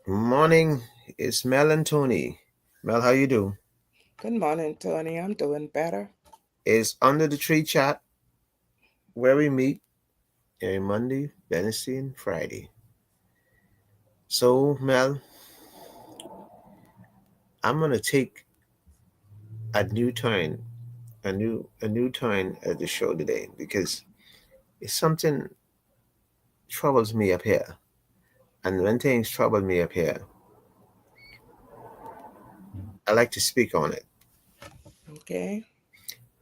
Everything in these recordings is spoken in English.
Morning, it's Mel and Tony. Mel, how you do? Good morning, Tony. I'm doing better. It's Under the Tree Chat where we meet every Monday, Wednesday, and Friday. So, Mel, I'm gonna take a new turn, a new turn at the show today because it's something troubles me up here, and when things trouble me up here, I like to speak on it. Okay.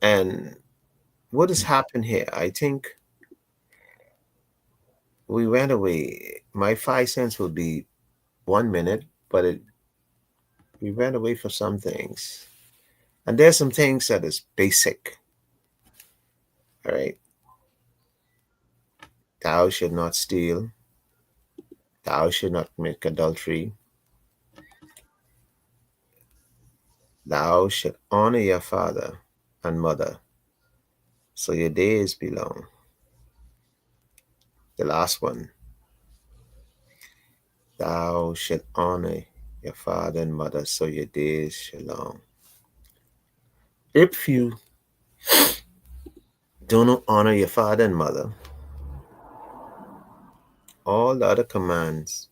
And what has happened here? I think we went away. My 5 cents will be 1 minute, but we went away for some things. And there's some things that is basic. All right. Thou should not steal. Thou should not commit adultery. Thou should honor your father and mother, so your days be long. The last one. Thou should honor your father and mother, so your days shall long. If you do not honor your father and mother, all the other commands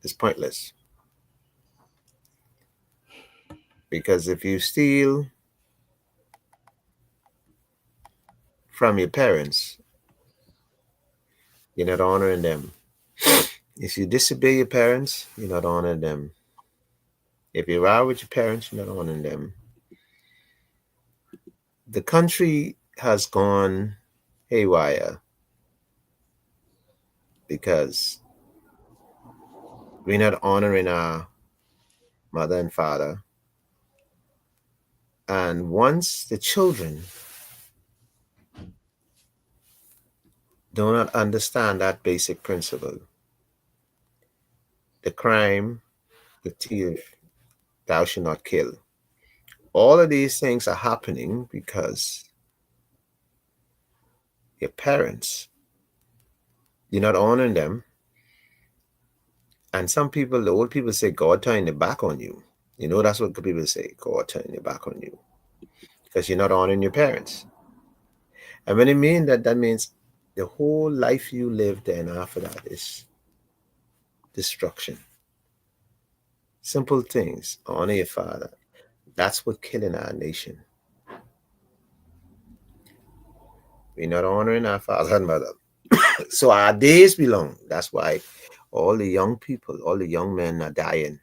is pointless. Because if you steal from your parents, you're not honoring them. If you disobey your parents, you're not honoring them. If you row with your parents, you're not honoring them. The country has gone haywire because we're not honoring our mother and father. And once the children do not understand that basic principle, the crime, the thief, thou shalt not kill. All of these things are happening because your parents, you're not honoring them. And some people, the old people say, God turning their back on you. You know, that's what people say, God turning their back on you. Because you're not honoring your parents. And when it means that, that means the whole life you live then after that is destruction. Simple things. Honor your father. That's what killing our nation. We're not honoring our father and mother. So our days belong. That's why all the young people, all the young men are dying.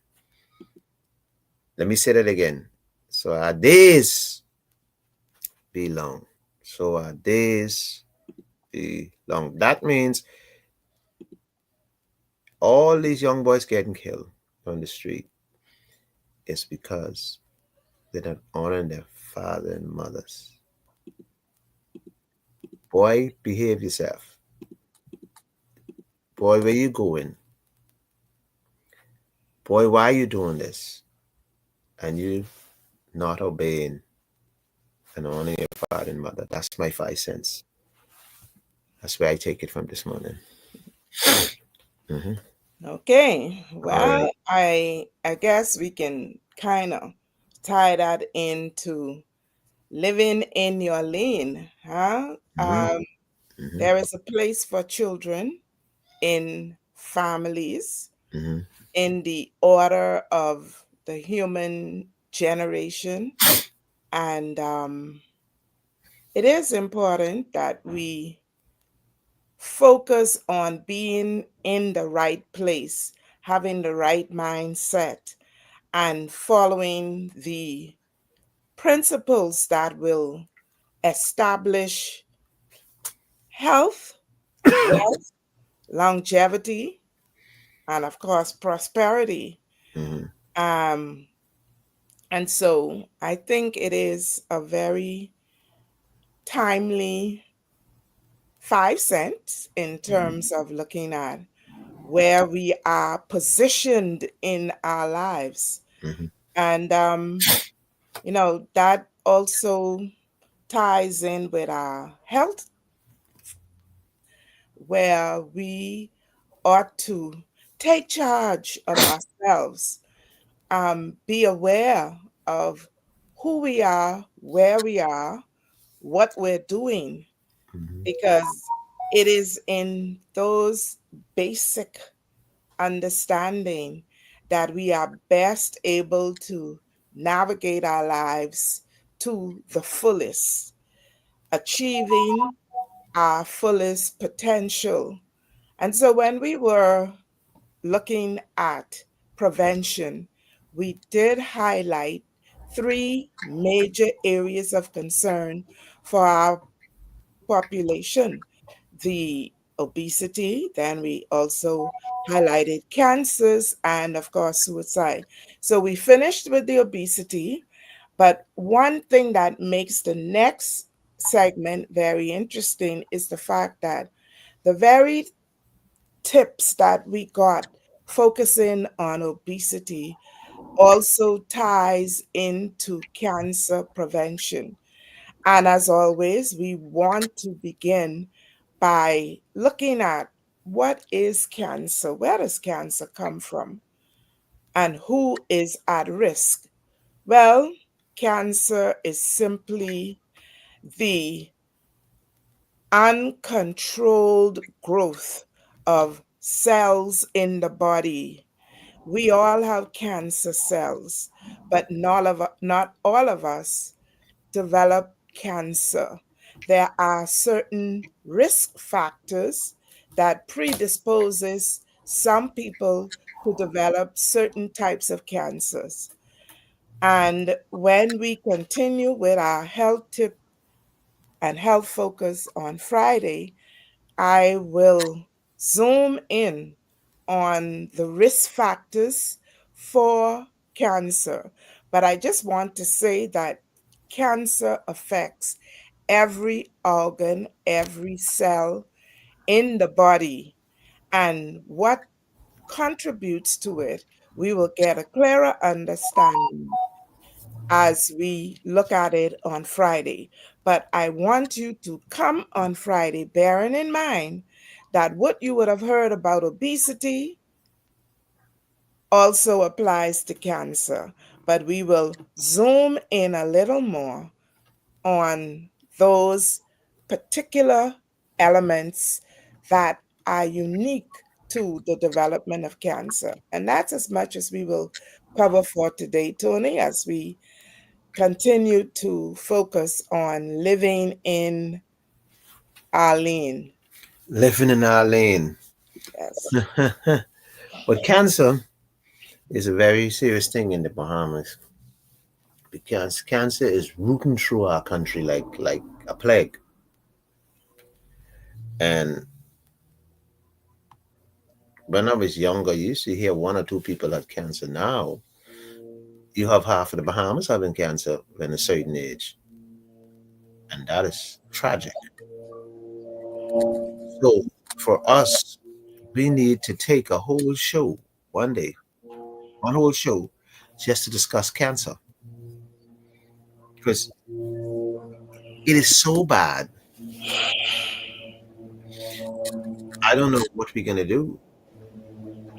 Let me say that again. So our days belong. So our days belong. That means all these young boys getting killed on the street is because they're not honoring their father and mothers. Boy, behave yourself. Boy, where you going? Boy, why are you doing this? And you not obeying and honoring your father and mother. That's my 5 cents. That's where I take it from this morning. Hmm. Okay. All right. I guess we can kind of tie that into living in your lane, huh? Hmm. Hmm. There is a place for children in families Hmm. in the order of the human generation, and it is important that we focus on being in the right place, having the right mindset, and following the principles that will establish health, wealth, longevity, and of course, prosperity. Hmm. Um, and so I think it is a very timely 5 cents in terms of looking at where we are positioned in our lives. Hmm. And, that also ties in with our health, where we ought to take charge of ourselves, be aware of who we are, where we are, what we're doing, Mhm. because it is in those basic understanding that we are best able to navigate our lives to the fullest, achieving our fullest potential. And so when we were looking at prevention, we did highlight three major areas of concern for our population: the obesity, then we also highlighted cancers, and of course, suicide. So we finished with the obesity, but one thing that makes the next segment very interesting is the fact that the very tips that we got focusing on obesity also ties into cancer prevention. And as always, we want to begin by looking at what is cancer? Where does cancer come from? And who is at risk? Well, cancer is simply the uncontrolled growth of cells in the body. We all have cancer cells, but not all of us develop cancer. There are certain risk factors that predisposes some people to develop certain types of cancers. And when we continue with our health tip and health focus on Friday, I will zoom in on the risk factors for cancer. But I just want to say that cancer affects every organ, every cell in the body, and what contributes to it, we will get a clearer understanding as we look at it on Friday. But I want you to come on Friday bearing in mind that what you would have heard about obesity also applies to cancer. But we will zoom in a little more on those particular elements that are unique to the development of cancer. And that's as much as we will cover for today, Tony, as we continue to focus on living in Arlene. Living in our lane. Yes. But cancer is a very serious thing in the Bahamas because cancer is rooting through our country like a plague. And when I was younger, you used to hear one or two people had cancer. Now you have half of the Bahamas having cancer when a certain age, and that is tragic. So for us, we need to take a whole show one day, one whole show, just to discuss cancer because it is so bad. I don't know what we're gonna do,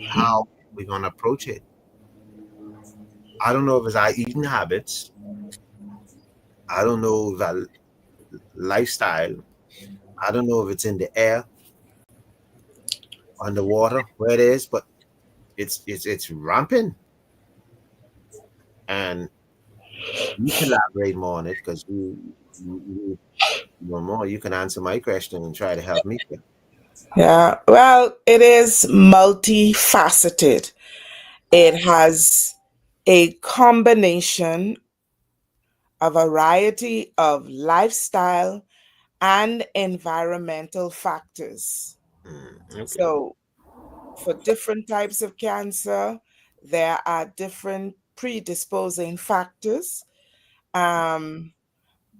how we're gonna approach it. I don't know if it's our eating habits. I don't know if our lifestyle. I don't know if it's in the air, on the water, where it is, but it's rampant. And you can elaborate more on it because you know more. You can answer my question and try to help me. Yeah. Well, it is multifaceted. It has a combination, a variety of lifestyle and environmental factors. Okay. So, for different types of cancer, there are different predisposing factors. Um,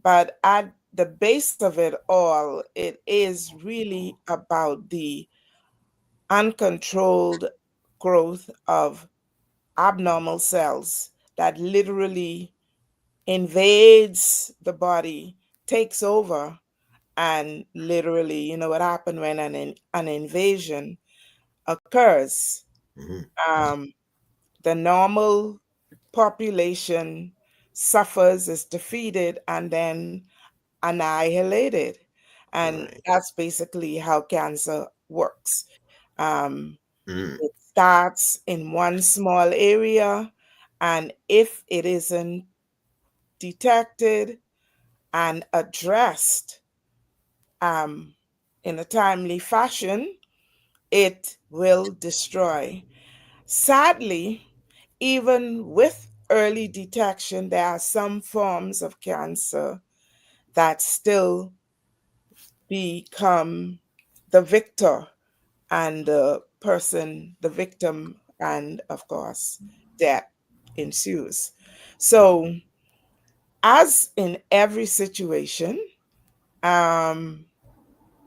but at the base of it all, it is really about the uncontrolled growth of abnormal cells that literally invades the body, takes over, and literally, you know what happened when an invasion occurs. Mhm. Um, the normal population suffers, is defeated, and then annihilated. And Right. that's basically how cancer works. Um, Mm. it starts in one small area, and if it isn't detected and addressed um, in a timely fashion, it will destroy. Sadly, even with early detection, there are some forms of cancer that still become the victor and the person, the victim, and of course, death ensues. So, as in every situation, um,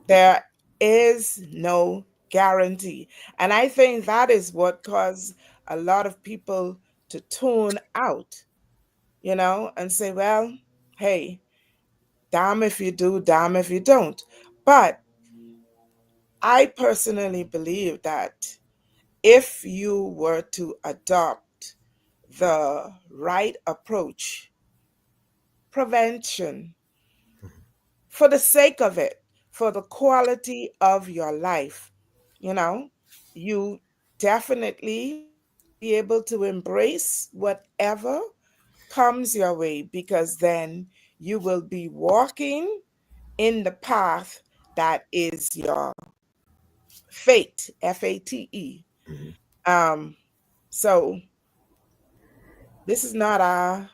there is no guarantee. And I think that is what caused a lot of people to tune out, and say, well, hey, damn if you do, damn if you don't. But I personally believe that if you were to adopt the right approach, prevention, for the sake of it, for the quality of your life, you know, you definitely will be able to embrace whatever comes your way, because then you will be walking in the path that is your fate, FATE. Mhm. Um, so this is not our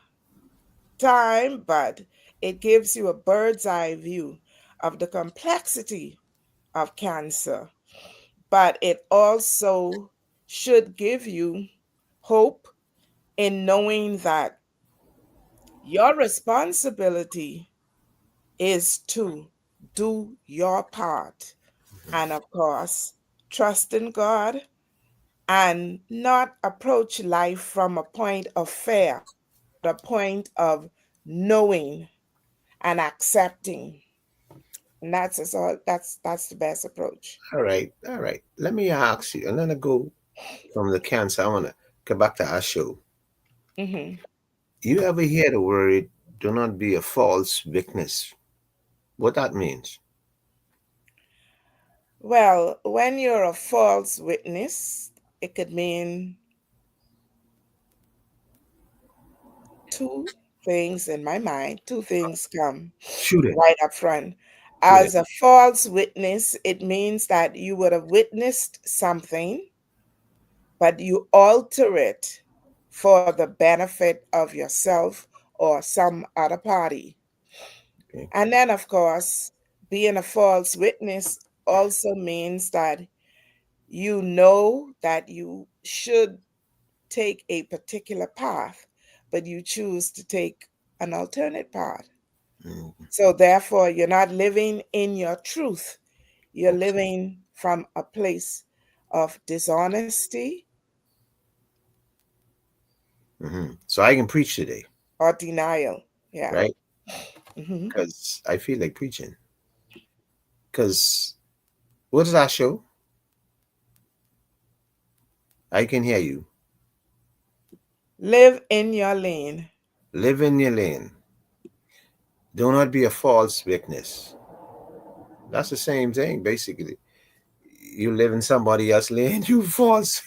time, but it gives you a bird's eye view of the complexity of cancer. But it also should give you hope in knowing that your responsibility is to do your part. And of course, trust in God and not approach life from a point of fear, but a point of knowing and accepting. And that's the best approach. All right. All right. Let me ask you, and then I go from the cancer. I want to come back to our show. Hmm. You ever hear the word, do not be a false witness? What that means? Well, when you're a false witness, it could mean two things in my mind. Two things come Shoot it. right up front. Shoot it. As a false witness, it means that you would have witnessed something, but you alter it for the benefit of yourself or some other party. Okay. And then, of course, being a false witness also means that you know that you should take a particular path, but you choose to take an alternate path. Mm, So, therefore, you're not living in your truth. You're okay. living from a place of dishonesty So I can preach today, or denial. Yeah. right? Hmm. Because I feel like preaching. Because what is our show? I can hear you. Live in your lane. Live in your lane. Do not be a false witness. That's the same thing, basically. You live in somebody else's lane, you false.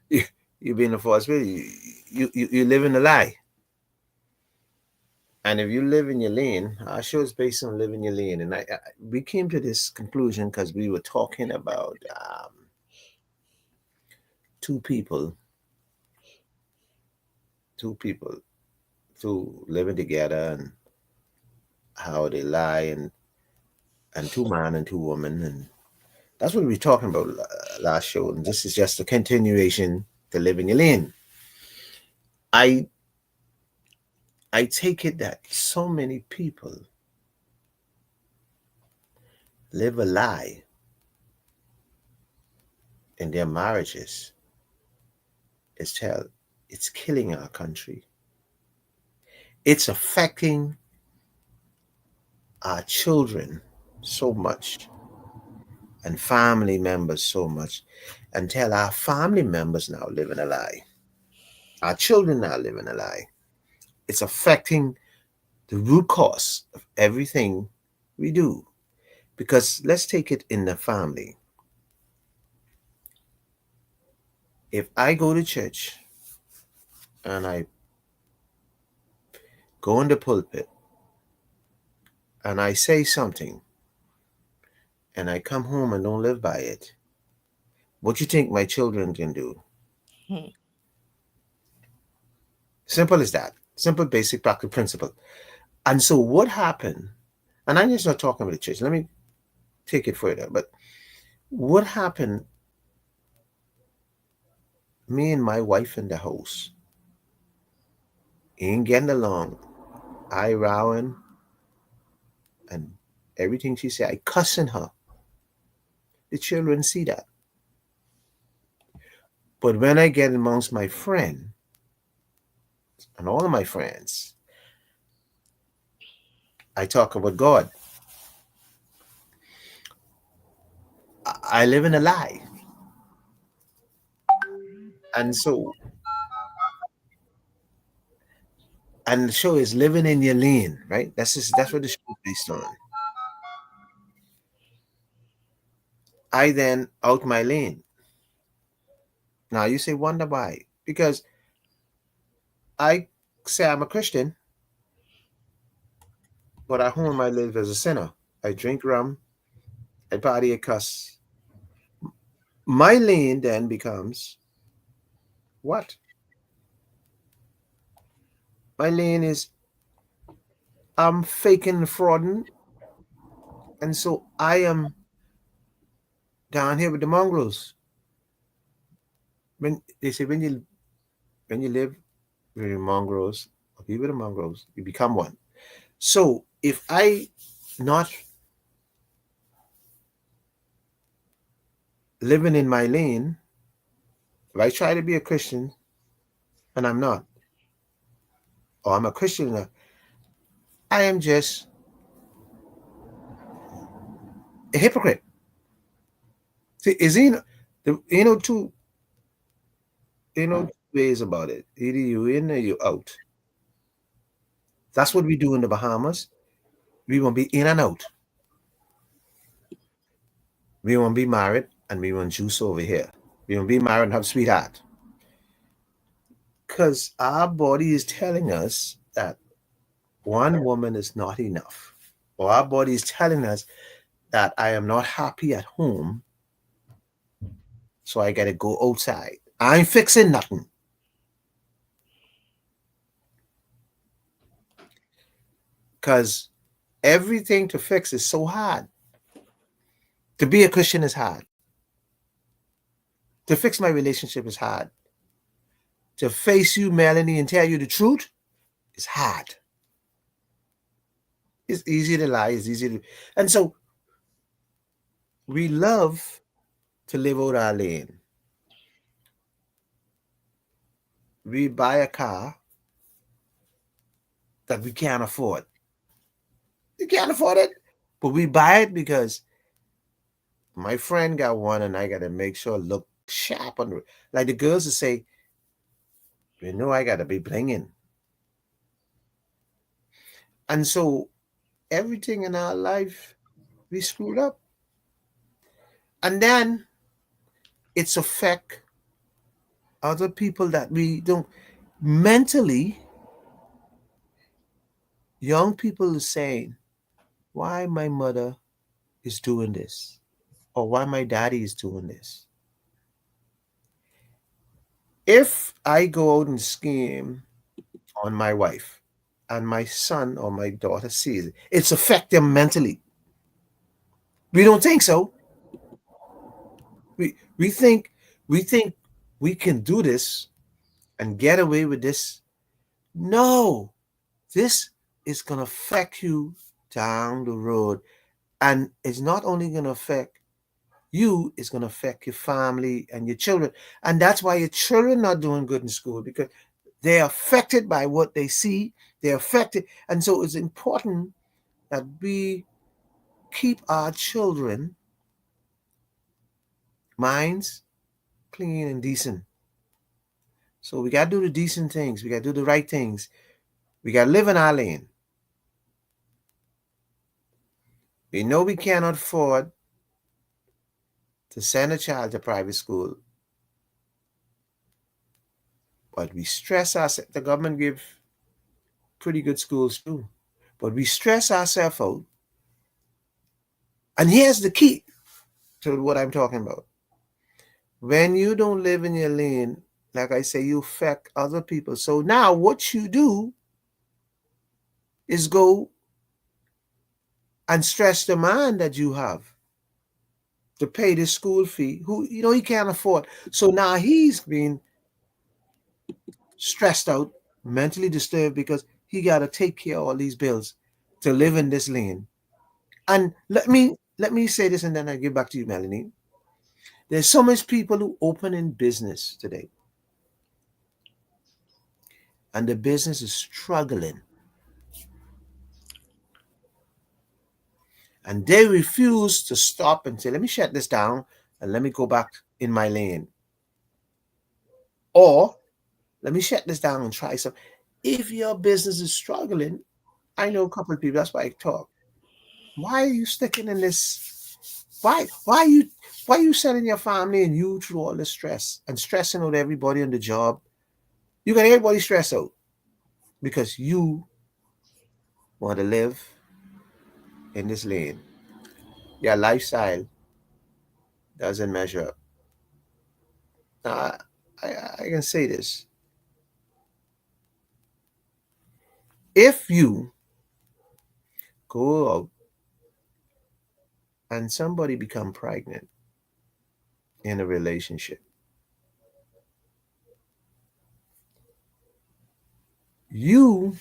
You, you being a false witness. You live in a lie. And if you live in your lane, our show is based on living your lane. And we came to this conclusion because we were talking about two people, two people, two living together and how they lie and two man and two women. And that's what we were talking about last show. And this is just a continuation to live in your lane. I I take it that so many people live a lie in their marriages. It's killing our country. It's affecting our children so much and family members so much. until our family members now live in a lie. Our children now live in a lie. It's affecting the root cause of everything we do. Because let's take it in the family. If I go to church and I go in the pulpit and I say something and I come home and don't live by it, what you think my children can do? Hmm. Simple as that. Simple, basic, practical principle. And so what happened, and I'm just not talking about the church, let me take it further, but what happened, me and my wife in the house ain't getting along. I rowing and everything she said, I cussing her. The children see that. But when I get amongst my friend and all of my friends, I talk about God. I live in a lie. And so, and the show is living in your lane, right? That's what the show is based on. I then out my lane. Now you say, wonder why? Because I say I'm a Christian, but at home I live as a sinner. I drink rum, I party, I cuss. My lane then becomes what? My lane is I'm faking and frauding, and so I am down here with the mongrels. When they say when you live with the mongrels, or be with the mongrels, you become one. So if I not living in my lane, if I try to be a Christian and I'm not, or I'm a Christian, I am just a hypocrite. See, is two ways about it. Either you in or you out. That's what we do in the Bahamas. We want to be in and out. We want to be married and we want juice over here. We want to be married and have sweetheart. Because our body is telling us that one woman is not enough. Or our body is telling us that I am not happy at home, so I got to go outside. I ain't fixing nothing. Because everything to fix is so hard. To be a Christian is hard. To fix my relationship is hard. To face you, Melanie, and tell you the truth is hard. It's easy to lie. It's easy to... And so we love to live out our lane. We buy a car that we can't afford. You can't afford it, but we buy it because my friend got one and I got to make sure it look sharp on the... Like the girls will say, you know, I got to be blinging. And so everything in our life, we screwed up. And then it's affect other people that we don't... Mentally, young people are saying, why my mother is doing this? Or why my daddy is doing this? If I go out and scheme on my wife and my son or my daughter sees it, it's affect them mentally. We don't think so. We think we can do this and get away with this. No, this is gonna affect you down the road. And it's not only gonna affect you, it's gonna affect your family and your children. And that's why your children are not doing good in school, because they're affected by what they see. They're affected. And so it's important that we keep our children minds clean and decent. So we got to do the decent things. We got to do the right things. We got to live in our lane. We know we cannot afford to send a child to private school, but we stress ourselves. The government give pretty good schools too, but we stress ourselves out. And here's the key to what I'm talking about. When you don't live in your lane, like I say, you affect other people. So now what you do is go and stress the man that you have to pay the school fee, who he can't afford. So now he's being stressed out, mentally disturbed, because he got to take care of all these bills to live in this lane. And let me say this, and then I give back to you, Melanie. There's so much people who open in business today, and the business is struggling, and they refuse to stop and say, let me shut this down and let me go back in my lane, or let me shut this down and try some. If your business is struggling, I know a couple of people, that's why I talk. Why are you sticking in this? Why are you selling your family and you through all the stress and stressing out everybody on the job? You got everybody stressed out because you want to live in this lane. Your lifestyle doesn't measure up. Now, I can say this. If you go out and somebody become pregnant in a relationship, both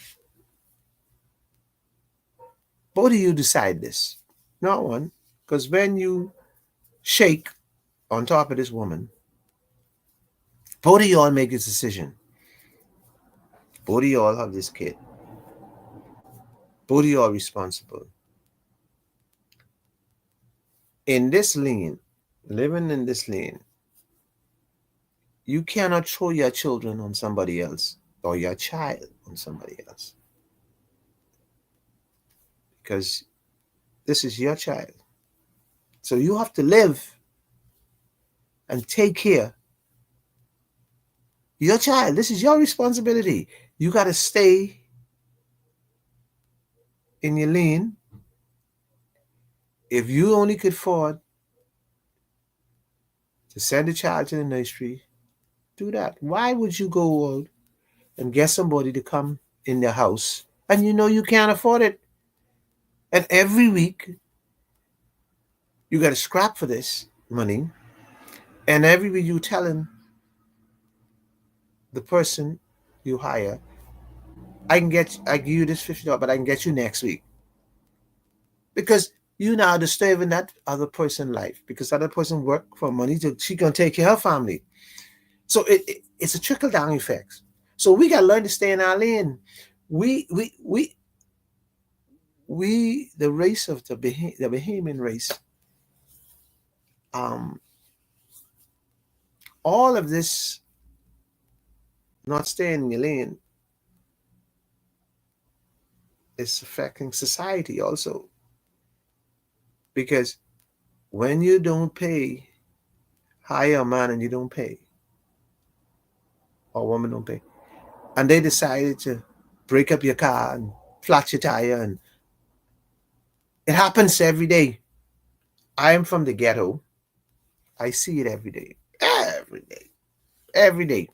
of you decide this. Not one, because when you shake on top of this woman, both of y'all make this decision. Both of y'all have this kid. Both of y'all responsible. In this lane, living in this lane, you cannot throw your children on somebody else or your child on somebody else, because this is your child. So you have to live and take care your child. This is your responsibility. You got to stay in your lane. If you only could afford to send a child to the nursery, do that. Why would you go out and get somebody to come in their house and you can't afford it? And every week you got to scrap for this money, and every week you telling the person you hire, I give you this $50, but I can get you next week, because you now disturbing that other person's life, because that other person work for money she can take care of her family. So it's a trickle down effect. So we got to learn to stay in our lane. We the race of the Bahamian race, all of this not staying in your lane is affecting society also, because when you don't pay, hire a man and you don't pay, or a woman don't pay, and they decided to break up your car and flat your tire, and it happens every day. I am from the ghetto. I see it every day. Every day.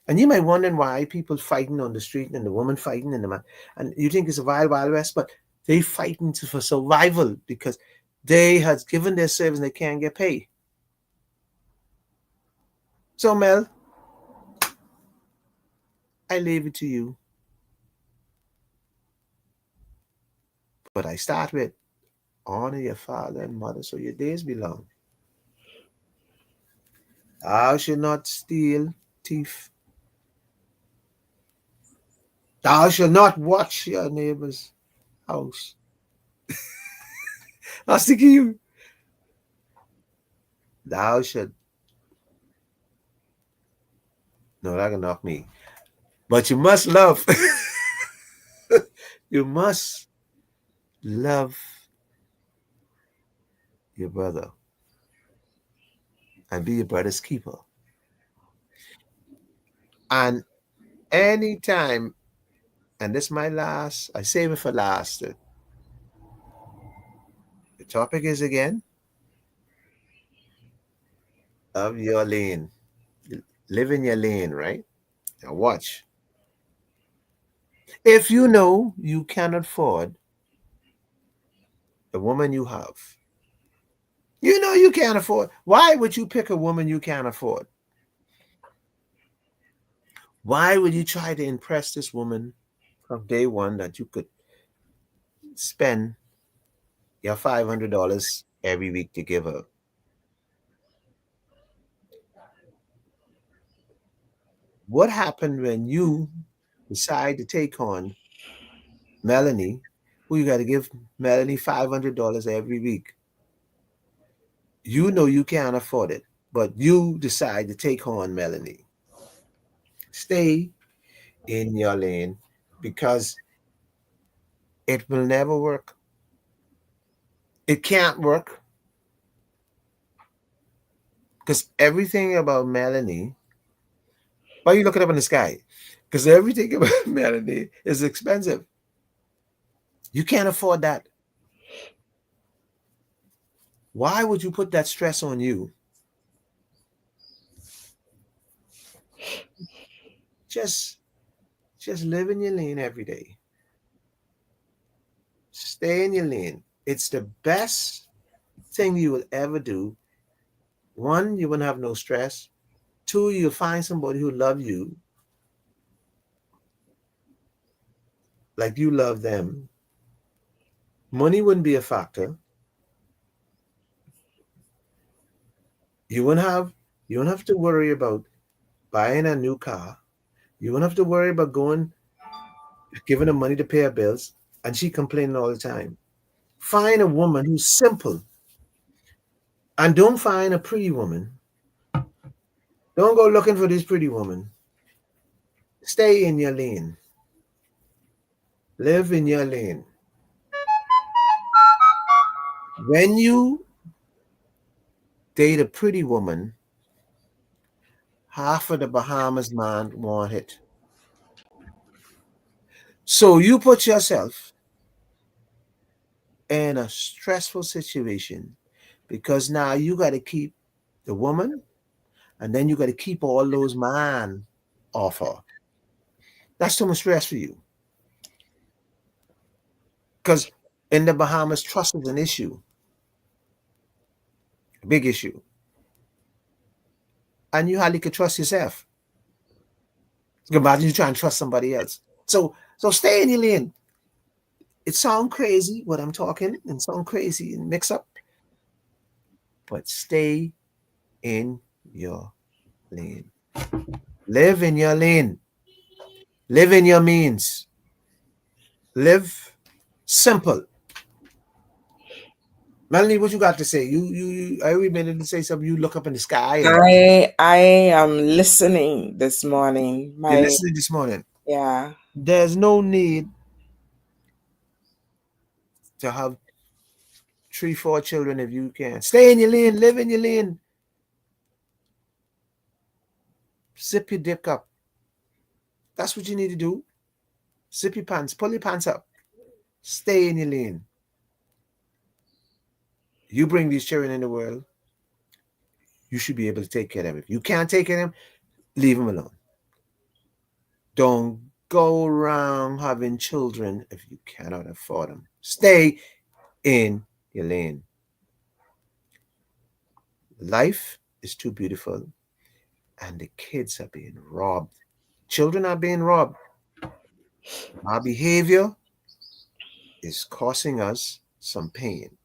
And you might wonder why people fighting on the street and the woman fighting and the man. And you think it's a wild, wild west, but they fighting for survival because they has given their service and they can't get paid. So, Mel, I leave it to you. But I start with honor your father and mother so your days be long. Thou shalt not steal, thief. Thou shalt not watch your neighbor's house. I was thinking you. Thou shalt No, that can knock me. But you must love. You must love your brother and be your brother's keeper. And anytime, and this my last, I save it for last. The topic is again of your lane. Live in your lane, right? Now watch. If you know you cannot afford the woman you have, you know you can't afford. Why would you pick a woman you can't afford? Why would you try to impress this woman from day one that you could spend your $500 every week to give her? What happened when you decide to take on Melanie, who you got to give Melanie $500 every week? You know you can't afford it, but you decide to take on Melanie. Stay in your lane because it will never work. It can't work because everything about Melanie, why are you looking up in the sky? Because everything about Melanie is expensive. You can't afford that. Why would you put that stress on you? Just just live in your lane every day. Stay in your lane. It's the best thing you will ever do. One, you won't have no stress. Two, you'll find somebody who love you like you love them. Money wouldn't be a factor. You won't have you don't have to worry about buying a new car. You won't have to worry about going giving her money to pay her bills and she complaining all the time. Find a woman who's simple and don't find a pretty woman. Don't go looking for this pretty woman. Stay in your lane. Live in your lane. When you date a pretty woman, half of the Bahamas man want it. So you put yourself in a stressful situation because now you got to keep the woman and then you got to keep all those man off her. That's too much stress for you because in the Bahamas, trust is an issue, a big issue, and you hardly could trust yourself. Imagine you try and trust somebody else. So stay in your lane. It sounds crazy what I'm talking and sound crazy and mix up, but stay in your lane. Live in your lane. Live in your means. Live simple. Melanie, what you got to say? You every minute to say something, you look up in the sky and I am listening this morning. you're listening this morning. Yeah. There's no need to have 3, 4 children if you can. Stay in your lane, live in your lane. Zip your dick up. That's what you need to do. Zip your pants, pull your pants up. Stay in your lane. You bring these children in the world, you should be able to take care of them. If you can't take care of them, leave them alone. Don't go around having children if you cannot afford them. Stay in your lane. Life is too beautiful, and the kids are being robbed. Children are being robbed. Our behavior is causing us some pain.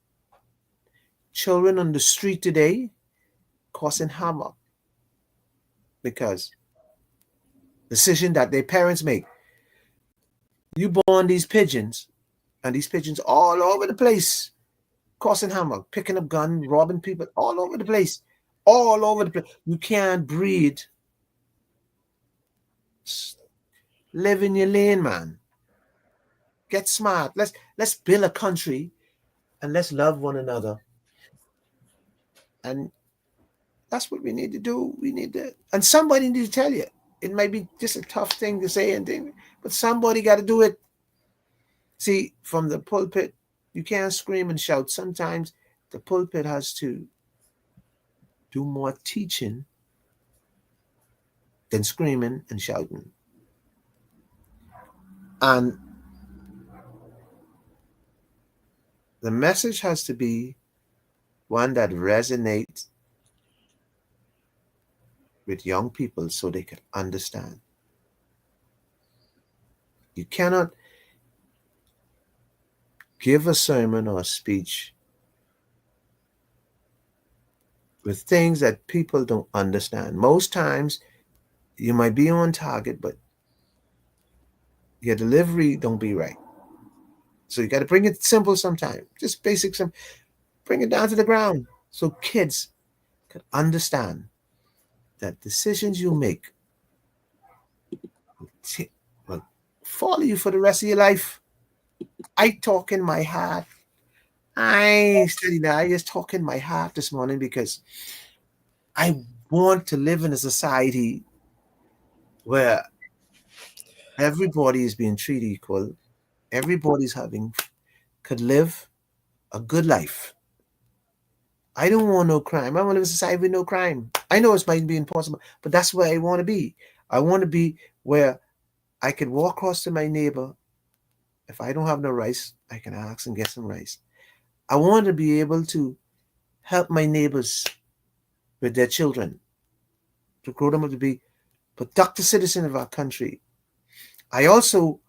Children on the street today causing havoc because decision that their parents make. You born these pigeons, and these pigeons all over the place, causing havoc, picking up gun, robbing people all over the place, all over the place. You can't breed Live in your lane, man. Get smart. Let's build a country and let's love one another. And that's what we need to do. We need to, and somebody need to tell you. It might be just a tough thing to say and thing, but somebody got to do it. See, from the pulpit, you can't scream and shout. Sometimes the pulpit has to do more teaching than screaming and shouting. And the message has to be one that resonates with young people so they can understand. You cannot give a sermon or a speech with things that people don't understand. Most times you might be on target, but your delivery don't be right. So you got to bring it simple sometimes, just basic, some bring it down to the ground so kids can understand that decisions you make will follow you for the rest of your life. I talk in my heart. I study that. I just talk in my heart this morning because I want to live in a society where everybody is being treated equal. Everybody's could live a good life. I don't want no crime. I want to live in a society with no crime. I know it might be impossible, but that's where I want to be. I want to be where I could walk across to my neighbor. If I don't have no rice, I can ask and get some rice. I want to be able to help my neighbors with their children, to grow them up to be productive citizens of our country. I also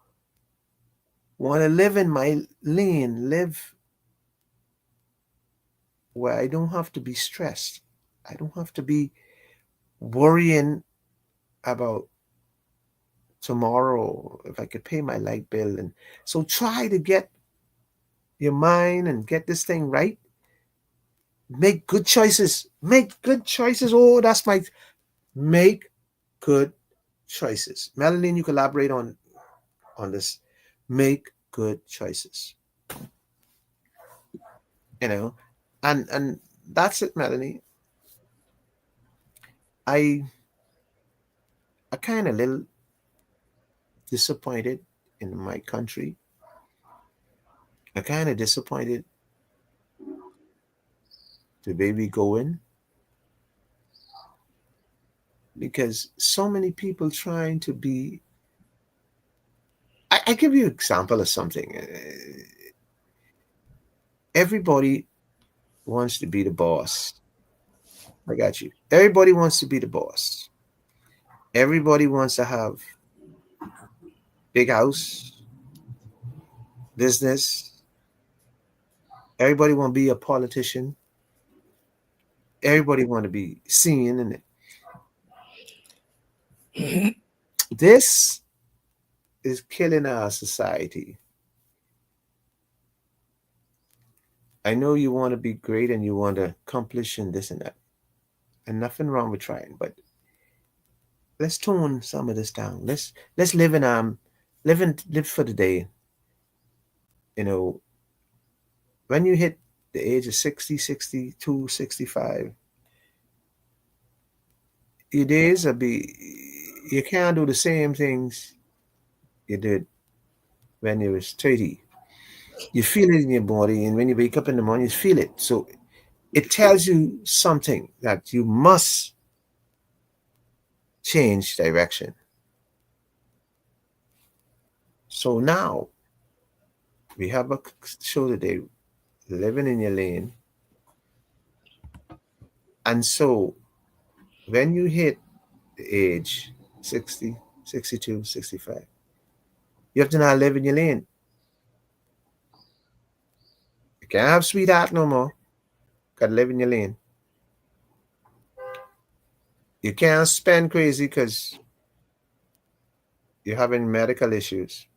want to live in my lane, live where I don't have to be stressed. I don't have to be worrying about tomorrow if I could pay my light bill. And so try to get your mind and get this thing right. Make good choices. Make good choices. Oh, that's my make good choices. Melanie, you collaborate on this. Make good choices. You know, and that's it, Melanie. I kind of little disappointed in my country. I kind of disappointed the way we going because so many people trying to be. I give you an example of something. Everybody wants to be the boss. I got you. Everybody wants to be the boss. Everybody wants to have big house, business. Everybody want to be a politician. Everybody want to be seen in it. This is killing our society. I know you want to be great and you want to accomplish and this and that. And nothing wrong with trying, but let's tone some of this down. Let's live in live for the day. You know, when you hit the age of 60, 62, 65, your days will be you can't do the same things you did when you was 30. You feel it in your body, and when you wake up in the morning, you feel it. So it tells you something that you must change direction. So now we have a show today, living in your lane. And so when you hit the age 60, 62, 65, you have to now live in your lane. You can't have sweetheart no more. Gotta live in your lane. You can't spend crazy because you're having medical issues.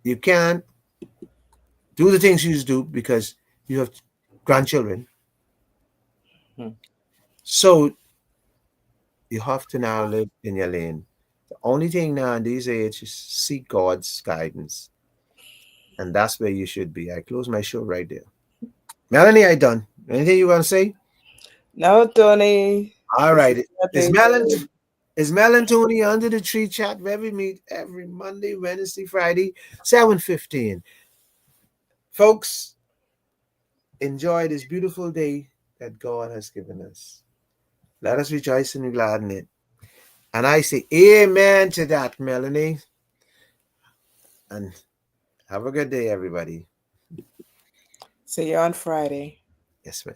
You can't do the things you used to do because you have grandchildren. So You have to now live in your lane. The only thing now in these age is seek God's guidance. And that's where you should be. I close my show right there. Melanie, I done. Anything you want to say? No, Tony. All This is right. what Is they Mel do. is Mel and Tony under the tree chat where we meet every Monday, Wednesday, Friday, 7:15. Folks, enjoy this beautiful day that God has given us. Let us rejoice and be glad in it. And I say amen to that, Melanie. And have a good day, everybody. See you on Friday. Yes, ma'am.